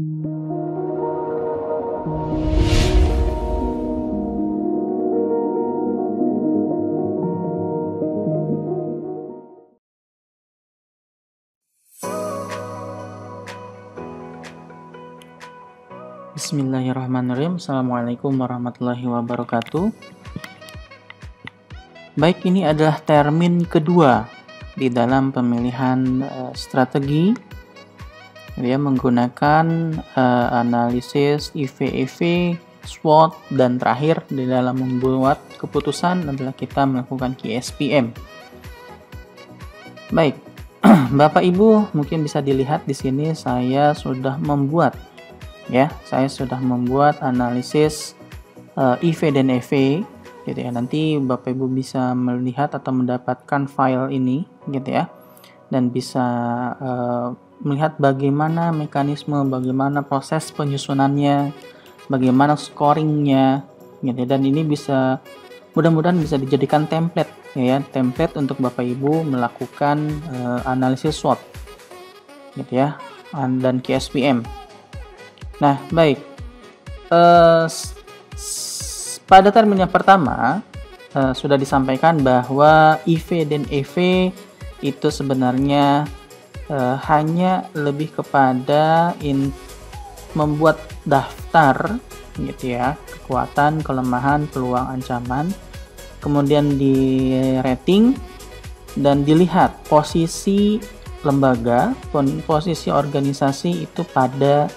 Bismillahirrahmanirrahim. Assalamualaikum warahmatullahi wabarakatuh. Baik, ini adalah termin kedua di dalam pemilihan strategi ya, menggunakan analisis IV-EV, SWOT, dan terakhir di dalam membuat keputusan adalah kita melakukan QSPM. Baik, Bapak Ibu mungkin bisa dilihat di sini saya sudah membuat analisis IV dan EV gitu ya. Nanti Bapak Ibu bisa melihat atau mendapatkan file ini gitu ya, dan bisa melihat bagaimana mekanisme, bagaimana proses penyusunannya, bagaimana scoringnya gitu ya. Dan ini bisa mudah-mudahan bisa dijadikan template ya, template untuk Bapak Ibu melakukan analisis SWOT gitu ya, dan QSPM. Nah, baik. Pada termin yang pertama sudah disampaikan bahwa IV dan EV itu sebenarnya hanya lebih kepada membuat daftar gitu ya, kekuatan, kelemahan, peluang, ancaman, kemudian di rating dan dilihat posisi lembaga, posisi organisasi itu pada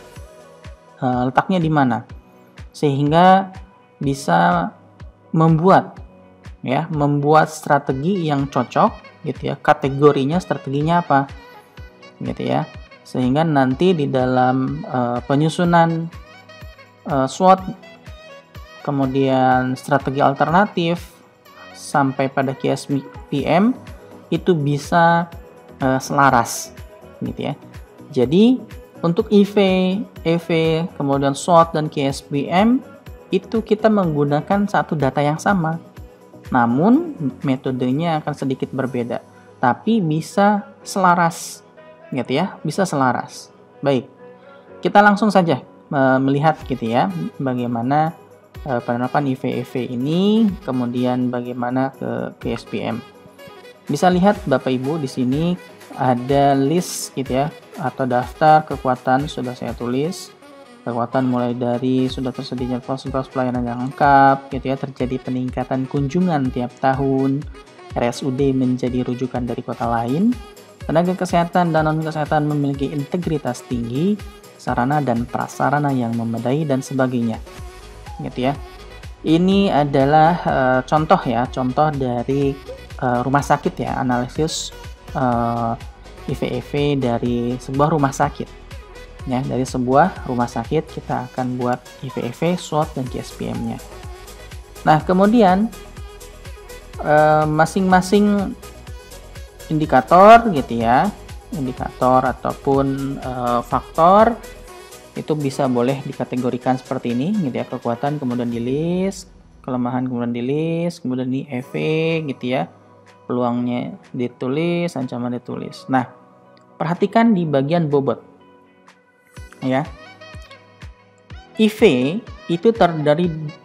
letaknya di mana, sehingga bisa membuat strategi yang cocok gitu ya. Kategorinya, strateginya apa gitu ya, sehingga nanti di dalam penyusunan SWOT, kemudian strategi alternatif sampai pada QSPM itu bisa selaras gitu ya. Jadi untuk IV, EV, kemudian SWOT dan QSPM itu kita menggunakan satu data yang sama, namun metodenya akan sedikit berbeda, tapi bisa selaras gitu ya, bisa selaras. Baik, kita langsung saja melihat gitu ya, bagaimana penerapan IV-EV ini, kemudian bagaimana ke QSPM. Bisa lihat Bapak Ibu di sini ada list gitu ya, atau daftar kekuatan sudah saya tulis. Kekuatan mulai dari sudah tersedianya fasilitas pelayanan yang lengkap gitu ya, terjadi peningkatan kunjungan tiap tahun, RSUD menjadi rujukan dari kota lain, tenaga kesehatan dan non kesehatan memiliki integritas tinggi, sarana dan prasarana yang memadai dan sebagainya gitu ya. Ini adalah contoh dari rumah sakit ya, analisis IV-EV dari sebuah rumah sakit ya. Dari sebuah rumah sakit kita akan buat IV-EV, SWOT, dan QSPM-nya. Nah, kemudian masing-masing indikator gitu ya, indikator ataupun faktor itu bisa boleh dikategorikan seperti ini gitu ya. Kekuatan kemudian di list, kelemahan kemudian di list, kemudian ini EV gitu ya, peluangnya ditulis, ancaman ditulis. Nah, perhatikan di bagian bobot ya. IV itu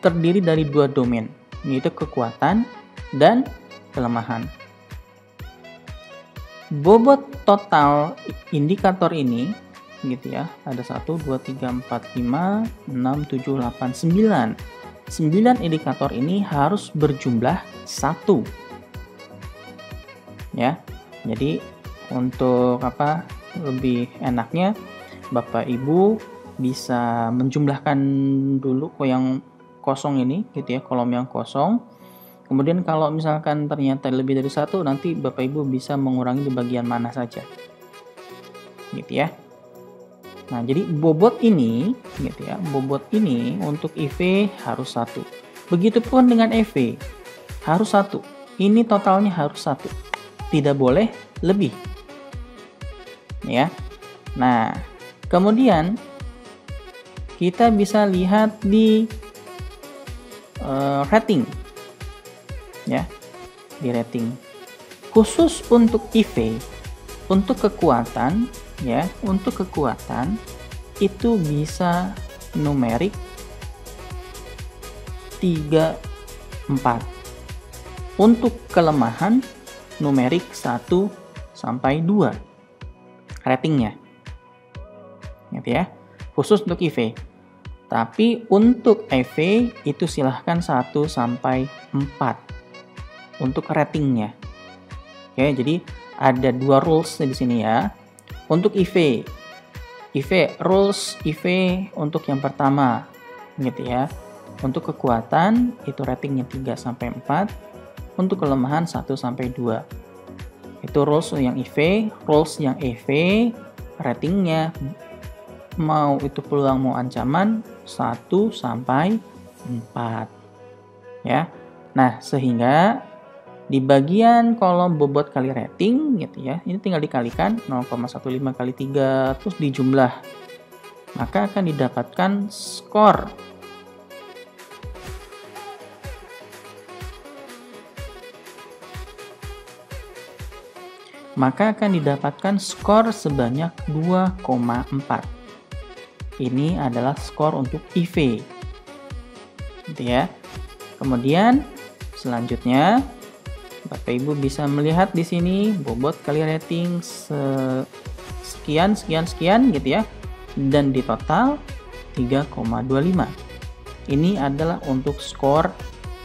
terdiri dari dua domain, yaitu kekuatan dan kelemahan. Bobot total indikator ini gitu ya, ada 1, 2, 3, 4, 5, 6, 7, 8, 9. 9 indikator ini harus berjumlah 1 ya. Jadi untuk lebih enaknya Bapak Ibu bisa menjumlahkan dulu yang kosong ini gitu ya, kolom yang kosong. Kemudian kalau misalkan ternyata lebih dari 1, nanti Bapak Ibu bisa mengurangi di bagian mana saja gitu ya. Nah, jadi bobot ini gitu ya, bobot ini untuk IV harus 1. Begitupun dengan EV harus 1. Ini totalnya harus 1. Tidak boleh lebih ya. Nah, kemudian kita bisa lihat di rating ya, di rating khusus untuk IV, untuk kekuatan ya, untuk kekuatan itu bisa numerik 3, 4. Untuk kelemahan numerik 1 sampai 2 ratingnya. Gitu ya. Khusus untuk IV. Tapi untuk EV itu silahkan 1 sampai 4 untuk ratingnya. Oke, jadi ada 2 rules di sini ya. Untuk IV rules IV untuk yang pertama gitu ya. Untuk kekuatan itu ratingnya 3 sampai 4, untuk kelemahan 1 sampai 2. Itu rules yang IV, rules yang EV ratingnya mau itu peluang mau ancaman 1 sampai 4. Ya. Nah, sehingga di bagian kolom bobot kali rating gitu ya, ini tinggal dikalikan 0,15 kali 3 terus dijumlah. Maka akan didapatkan skor sebanyak 2,4. Ini adalah skor untuk IV. Gitu ya. Kemudian selanjutnya Bapak Ibu bisa melihat di sini bobot kali rating sekian gitu ya. Dan di total 3,25. Ini adalah untuk skor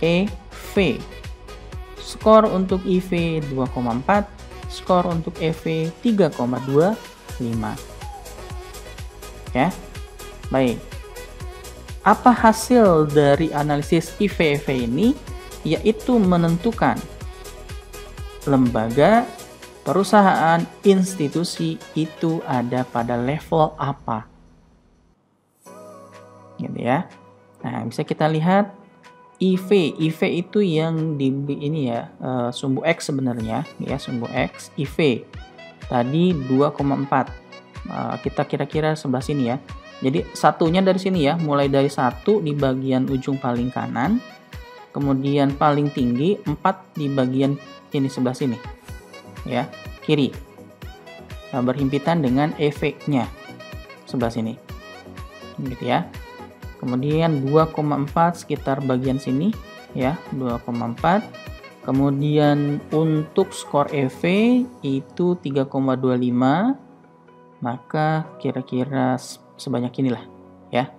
EV. Skor untuk IV 2,4, skor untuk EV 3,25. Ya. Baik. Apa hasil dari analisis IV-EV ini? Yaitu menentukan lembaga, perusahaan, institusi itu ada pada level apa. Gitu ya. Nah, bisa kita lihat IV itu yang di ini ya, sumbu X sebenarnya ya, sumbu X IV tadi 2,4. Kita kira-kira sebelah sini ya. Jadi satunya dari sini ya, mulai dari 1 di bagian ujung paling kanan, kemudian paling tinggi 4 di bagian ini sebelah sini ya, kiri, berhimpitan dengan EV-nya sebelah sini gitu ya. Kemudian 2,4 sekitar bagian sini ya, 2,4. Kemudian untuk skor EV itu 3,25, maka kira-kira sebanyak inilah ya,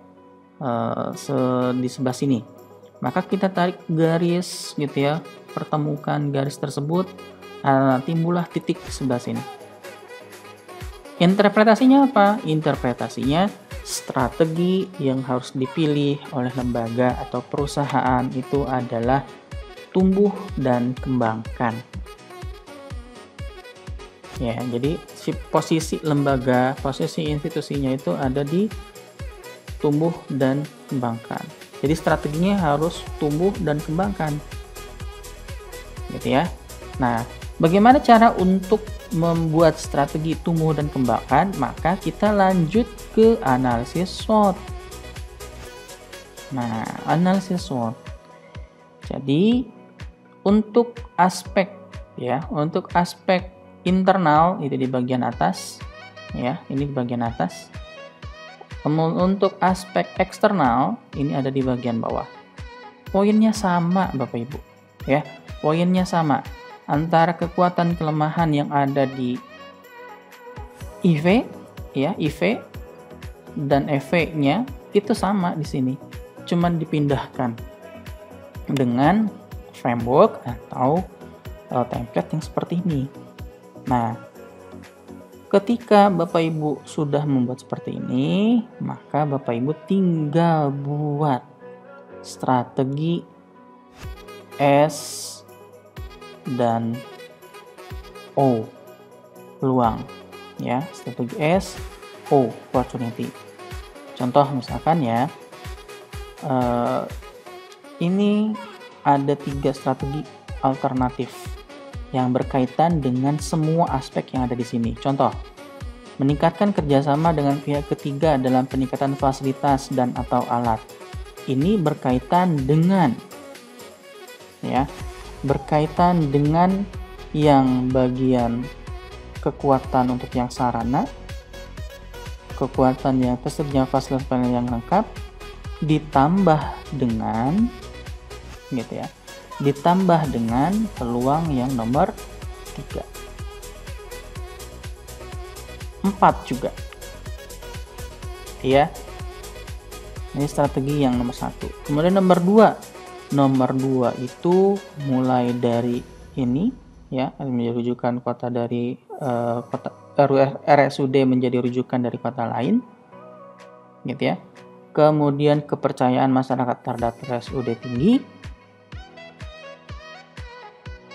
di sebelah sini. Maka kita tarik garis gitu ya, pertemukan garis tersebut, timbullah titik sebelah sini. Interpretasinya apa? Interpretasinya strategi yang harus dipilih oleh lembaga atau perusahaan itu adalah tumbuh dan kembangkan. Ya, jadi posisi lembaga, posisi institusinya itu ada di tumbuh dan kembangkan. Jadi strateginya harus tumbuh dan kembangkan. Gitu ya. Nah, bagaimana cara untuk membuat strategi tumbuh dan kembangkan? Maka kita lanjut ke analisis SWOT. Nah, analisis SWOT. Jadi, untuk aspek internal itu di bagian atas ya, ini di bagian atas. Untuk aspek eksternal ini ada di bagian bawah. Poinnya sama Bapak Ibu ya. Poinnya sama antara kekuatan kelemahan yang ada di IV ya, IV dan EV-nya itu sama di sini. Cuman dipindahkan dengan framework atau template yang seperti ini. Nah, ketika Bapak Ibu sudah membuat seperti ini, maka Bapak Ibu tinggal buat strategi S dan O, peluang ya, strategi S, O, opportunity. Contoh misalkan ya, ini ada 3 strategi alternatif yang berkaitan dengan semua aspek yang ada di sini. Contoh, meningkatkan kerjasama dengan pihak ketiga dalam peningkatan fasilitas dan atau alat. Ini berkaitan dengan yang bagian kekuatan untuk yang sarana, kekuatan yang tersedia fasilitas panel yang lengkap ditambah dengan gitu ya, ditambah dengan peluang yang nomor 3. 4 juga ya, ini strategi yang nomor 1. Kemudian nomor 2 itu mulai dari ini ya, menjadi rujukan kota dari kota RSUD menjadi rujukan dari kota lain gitu ya. Kemudian kepercayaan masyarakat terhadap RSUD tinggi,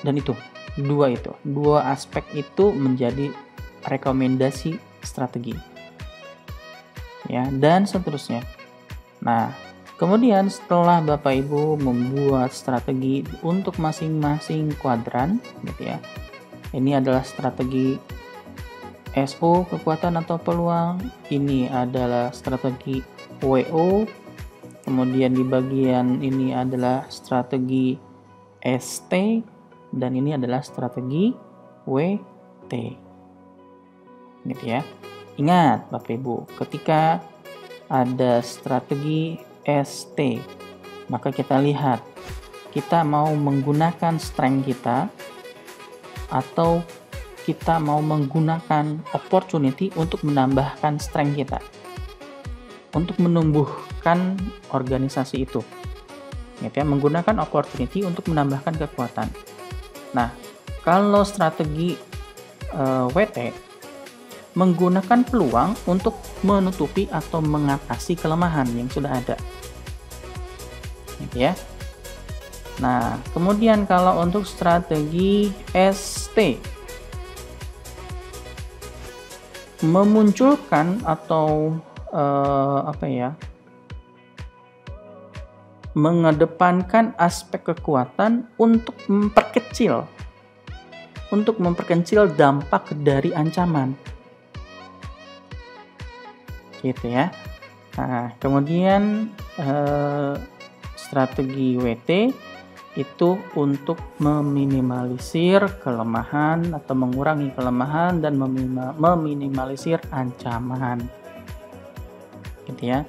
dan itu dua aspek itu menjadi rekomendasi strategi ya, dan seterusnya. Nah, kemudian setelah Bapak Ibu membuat strategi untuk masing-masing kuadran gitu ya, ini adalah strategi SO kekuatan atau peluang, ini adalah strategi WO, kemudian di bagian ini adalah strategi ST, dan ini adalah strategi WT gitu ya. Ingat Bapak Ibu, ketika ada strategi ST, maka kita lihat kita mau menggunakan strength kita atau kita mau menggunakan opportunity untuk menambahkan strength kita, untuk menumbuhkan organisasi itu gitu ya, menggunakan opportunity untuk menambahkan kekuatan. Nah, kalau strategi WT menggunakan peluang untuk menutupi atau mengatasi kelemahan yang sudah ada gitu ya. Nah, kemudian kalau untuk strategi ST memunculkan atau mengedepankan aspek kekuatan untuk memperkecil dampak dari ancaman gitu ya. Nah, kemudian strategi WT itu untuk meminimalisir kelemahan atau mengurangi kelemahan dan meminimalisir ancaman gitu ya.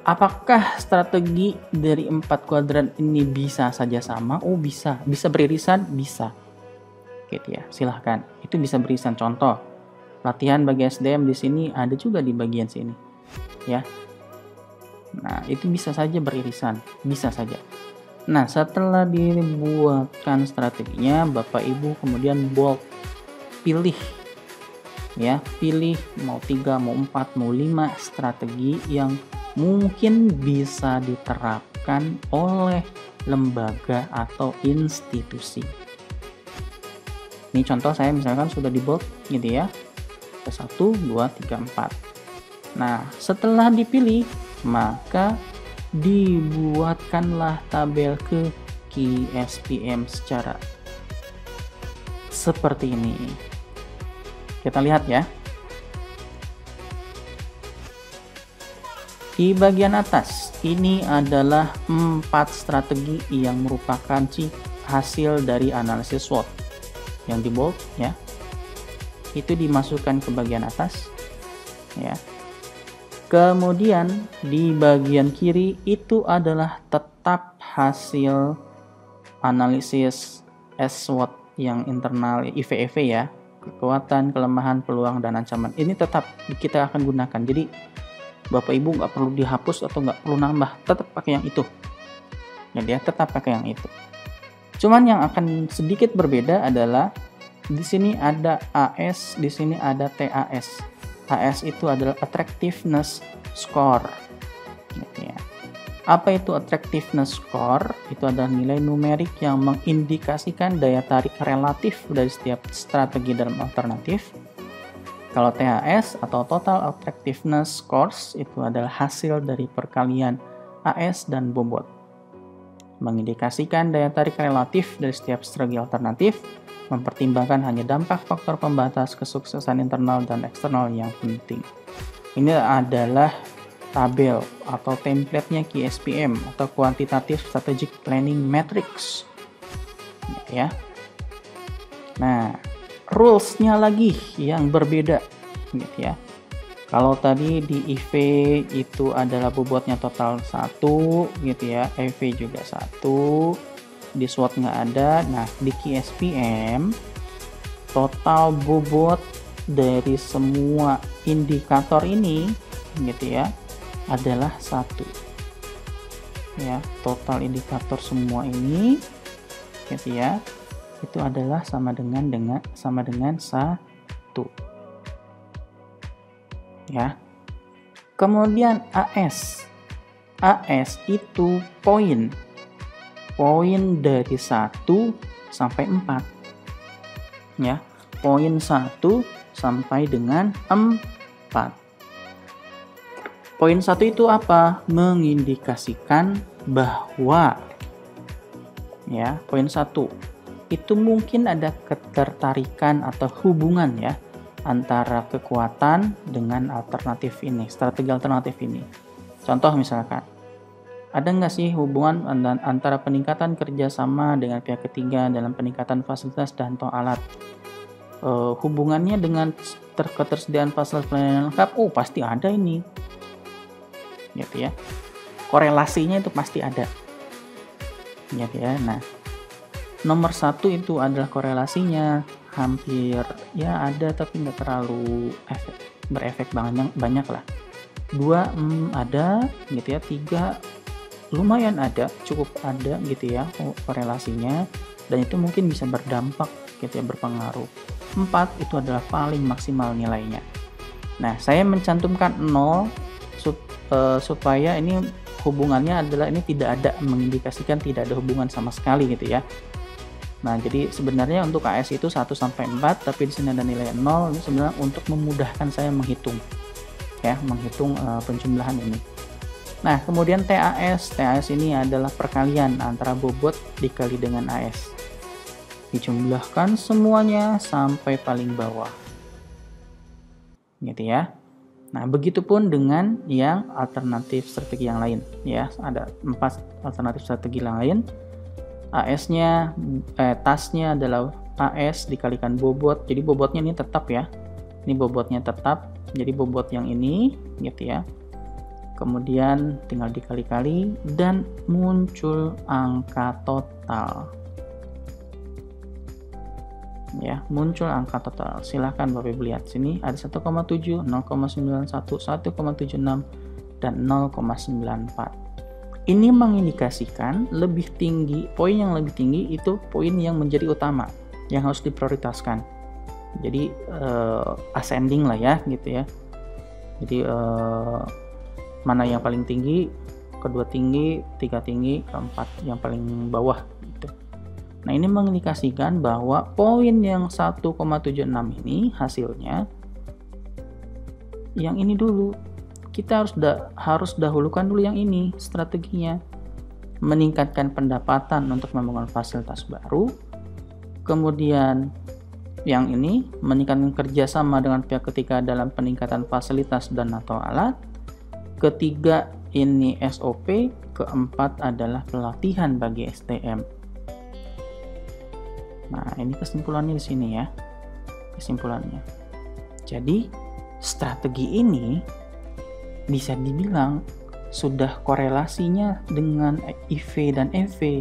Apakah strategi dari 4 kuadran ini bisa saja sama? Oh, bisa beririsan, bisa gitu ya, silahkan, itu bisa beririsan. Contoh latihan bagi SDM di sini ada juga di bagian sini ya. Nah, itu bisa saja beririsan, bisa saja. Nah, setelah dibuatkan strateginya, Bapak Ibu kemudian bold, pilih ya, pilih mau 3, mau 4, mau 5 strategi yang mungkin bisa diterapkan oleh lembaga atau institusi. Ini contoh saya misalkan sudah di bold gitu ya, 1, 2, 3, 4. Nah, setelah dipilih, maka dibuatkanlah tabel ke KSPM secara seperti ini. Kita lihat ya. Di bagian atas, ini adalah 4 strategi yang merupakan hasil dari analisis SWOT. Yang di bold ya, itu dimasukkan ke bagian atas ya. Kemudian di bagian kiri itu adalah tetap hasil analisis SWOT yang internal IVEV ya, kekuatan, kelemahan, peluang, dan ancaman. Ini tetap kita akan gunakan. Jadi Bapak Ibu nggak perlu dihapus atau nggak perlu nambah, tetap pakai yang itu. Jadi ya, tetap pakai yang itu. Cuman yang akan sedikit berbeda adalah di sini ada AS, di sini ada TAS. AS itu adalah attractiveness score. Gitu ya. Apa itu attractiveness score? Itu adalah nilai numerik yang mengindikasikan daya tarik relatif dari setiap strategi dalam alternatif. Kalau TAS atau Total Attractiveness Scores itu adalah hasil dari perkalian AS dan bobot. Mengindikasikan daya tarik relatif dari setiap strategi alternatif, mempertimbangkan hanya dampak faktor pembatas kesuksesan internal dan eksternal yang penting. Ini adalah tabel atau template-nya KSPM atau Quantitative Strategic Planning Matrix. Ya. Nah, rules-nya lagi yang berbeda gitu ya. Kalau tadi di IV itu adalah bobotnya total 1 gitu ya, EV juga 1, di SWOT nggak ada. Nah, di QSPM total bobot dari semua indikator ini gitu ya adalah 1 ya. Total indikator semua ini gitu ya, itu adalah sama dengan 1 ya. Kemudian AS itu poin dari 1 sampai 4 ya, poin 1 sampai dengan 4. Poin 1 itu apa? Mengindikasikan bahwa ya, poin 1 itu mungkin ada ketertarikan atau hubungan ya antara kekuatan dengan alternatif ini, strategi alternatif ini. Contoh misalkan, ada nggak sih hubungan antara peningkatan kerjasama dengan pihak ketiga dalam peningkatan fasilitas dan atau alat? Hubungannya dengan ketersediaan fasilitas pelayanan lengkap? Oh, pasti ada ini, gitu ya. Korelasinya itu pasti ada, gitu ya. Nah, nomor 1 itu adalah korelasinya hampir ya ada, tapi nggak terlalu berefek banyak lah. 2 ada gitu ya. 3 lumayan ada, cukup ada gitu ya korelasinya, dan itu mungkin bisa berdampak gitu ya, berpengaruh. 4 itu adalah paling maksimal nilainya. Nah, saya mencantumkan 0 supaya ini hubungannya adalah ini tidak ada, mengindikasikan tidak ada hubungan sama sekali gitu ya. Nah, jadi sebenarnya untuk AS itu 1 sampai 4, tapi di sini ada nilai 0. Ini sebenarnya untuk memudahkan saya menghitung ya, menghitung penjumlahan ini. Nah, kemudian TAS ini adalah perkalian antara bobot dikali dengan AS. Dijumlahkan semuanya sampai paling bawah. Gitu ya. Nah, begitupun dengan yang alternatif strategi yang lain ya. Ada 4 alternatif strategi lain. AS-nya, TAS-nya adalah AS dikalikan bobot. Jadi bobotnya ini tetap ya. Ini bobotnya tetap. Jadi bobot yang ini gitu ya. Kemudian tinggal dikali-kali dan muncul angka total. Ya, muncul angka total. Silahkan Bapak Ibu lihat sini ada 1,7, 0,91, 1,76 dan 0,94. Ini mengindikasikan lebih tinggi, poin yang lebih tinggi itu poin yang menjadi utama, yang harus diprioritaskan. Jadi ascending lah ya gitu ya. Jadi mana yang paling tinggi, kedua tinggi, 3 tinggi, keempat yang paling bawah gitu. Nah, ini mengindikasikan bahwa poin yang 1,76 ini hasilnya yang ini dulu. Kita harus dahulukan dulu yang ini strateginya. Meningkatkan pendapatan untuk membangun fasilitas baru. Kemudian yang ini meningkatkan kerjasama dengan pihak ketiga dalam peningkatan fasilitas dan atau alat. Ketiga ini SOP. Keempat adalah pelatihan bagi SDM. Nah, ini kesimpulannya di sini ya. Kesimpulannya. Jadi strategi ini bisa dibilang sudah korelasinya dengan IV dan EV.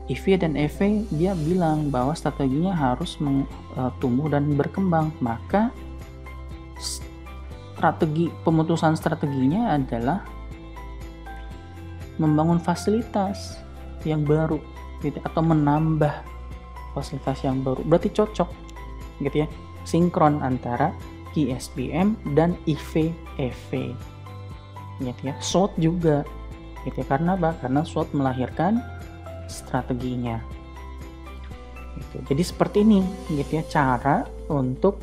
IV dan EV dia bilang bahwa strateginya harus tumbuh dan berkembang. Maka pemutusan strateginya adalah membangun fasilitas yang baru gitu, atau menambah fasilitas yang baru. Berarti cocok gitu ya, sinkron antara QSPM dan IV-EV gitu ya. SWOT juga gitu ya. Karena apa? Karena SWOT melahirkan strateginya gitu. Jadi seperti ini gitu ya cara untuk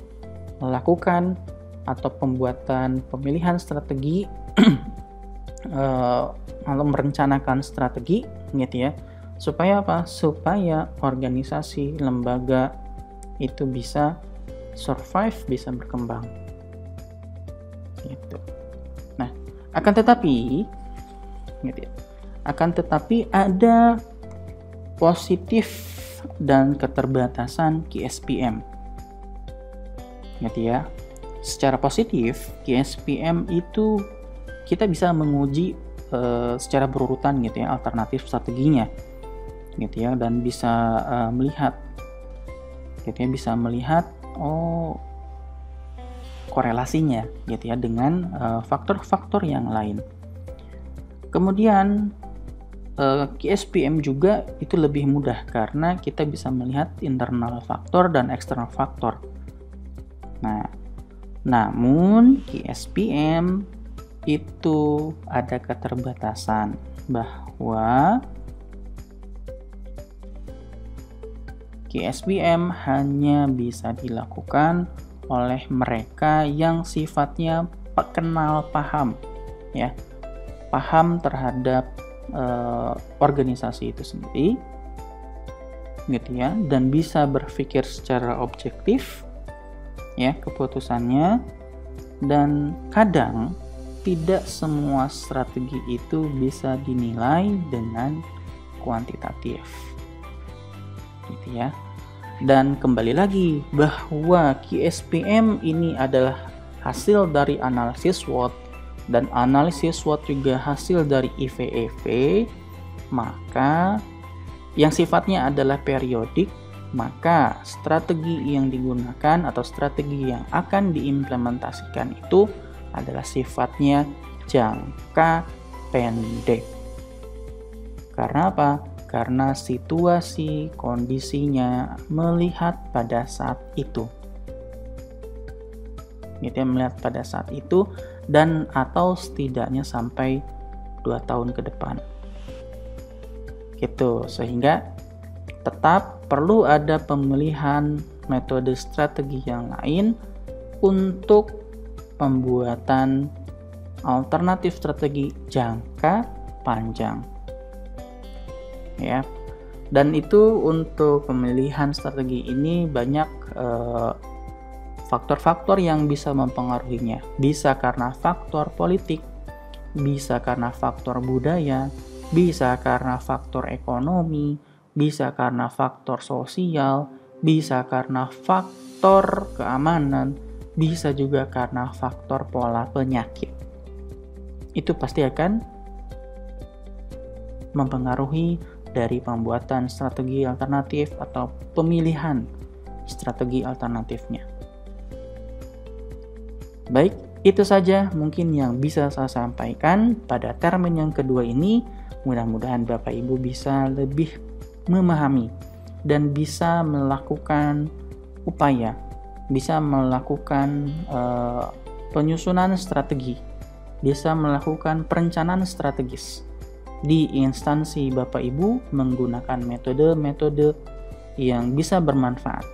melakukan atau pemilihan strategi atau merencanakan strategi gitu ya. Supaya apa? Supaya organisasi, lembaga itu bisa survive, bisa berkembang gitu. Nah, akan tetapi gitu ya, ada positif dan keterbatasan QSPM gitu ya. secara positif QSPM itu kita bisa menguji secara berurutan gitu ya alternatif strateginya gitu ya, dan bisa melihat gitu ya, bisa melihat korelasinya gitu ya dengan faktor-faktor yang lain. Kemudian QSPM juga itu lebih mudah karena kita bisa melihat internal faktor dan eksternal faktor. Nah, namun QSPM itu ada keterbatasan bahwa QSPM hanya bisa dilakukan oleh mereka yang sifatnya kenal paham ya, paham terhadap organisasi itu sendiri gitu ya, dan bisa berpikir secara objektif ya keputusannya. Dan kadang tidak semua strategi itu bisa dinilai dengan kuantitatif gitu ya. Dan kembali lagi bahwa QSPM ini adalah hasil dari analisis SWOT, dan analisis SWOT juga hasil dari EV, maka yang sifatnya adalah periodik, maka strategi yang digunakan atau strategi yang akan diimplementasikan itu adalah sifatnya jangka pendek. Karena apa? Karena situasi kondisinya melihat pada saat itu. Gitu ya, melihat pada saat itu dan atau setidaknya sampai 2 tahun ke depan. Gitu, sehingga tetap perlu ada pemilihan metode strategi yang lain untuk pembuatan alternatif strategi jangka panjang. Ya. Dan itu untuk pemilihan strategi ini banyak faktor-faktor yang bisa mempengaruhinya. Bisa karena faktor politik, bisa karena faktor budaya, bisa karena faktor ekonomi, bisa karena faktor sosial, bisa karena faktor keamanan, bisa juga karena faktor pola penyakit. Itu pasti akan mempengaruhi dari pembuatan strategi alternatif atau pemilihan strategi alternatifnya. Baik, itu saja mungkin yang bisa saya sampaikan pada termin yang kedua ini. Mudah-mudahan Bapak Ibu bisa lebih memahami dan bisa melakukan upaya, bisa melakukan penyusunan strategi, bisa melakukan perencanaan strategis di instansi Bapak Ibu menggunakan metode-metode yang bisa bermanfaat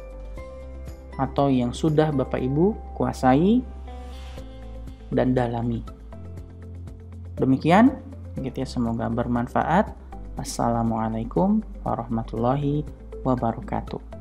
atau yang sudah Bapak Ibu kuasai dan dalami. Demikian, gitu ya, semoga bermanfaat. Assalamualaikum warahmatullahi wabarakatuh.